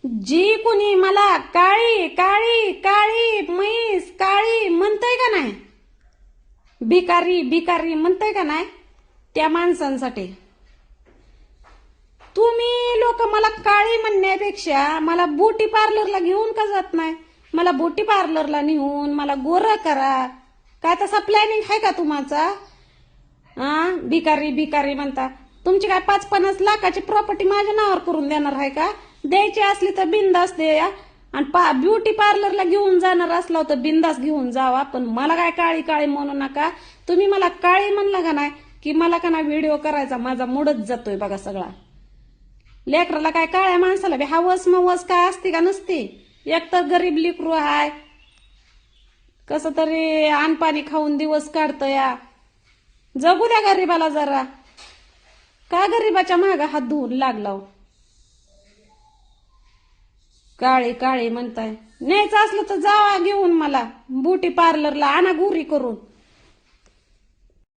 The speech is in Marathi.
जी कुणी मला काळी काळी काळी म्हैस काळी म्हणतंय का नाही, भिकारी भिकारी म्हणतंय का नाही, त्या माणसांसाठी तुम्ही लोक मला काळी म्हणण्यापेक्षा मला ब्युटी पार्लरला घेऊन का जात नाही? मला ब्युटी पार्लरला नेऊन मला गोरं करा. काय तसा प्लॅनिंग आहे का तुमचा? भिकारी भिकारी म्हणता. तुमची काय 5-50 लाखाची प्रॉपर्टी माझ्या नावावर करून देणार आहे का? द्यायची असली तर बिंदास द्या, आणि ब्युटी पार्लरला घेऊन जाणार असला तर बिंदास घेऊन जावा. पण मला काय काळी काळी म्हणू नका. तुम्ही मला काळी म्हणला का नाही की मला का नाही व्हिडिओ करायचा माझा मूडच जातोय बघा सगळा. लेकराला काय काळ्या माणसाला बी हवस मवस काय असते का नसते? एक तर गरीब लेकरू हाय, कसं तरी अनपाणी खाऊन दिवस काढतं या. जगू द्या गरीबाला जरा. का गरीबाच्या माग हात धुवून लागला? काळी काळी म्हणताय. न्यायचं असलं तर जावा घेऊन मला ब्युटी पार्लरला, आणा गुरी करून.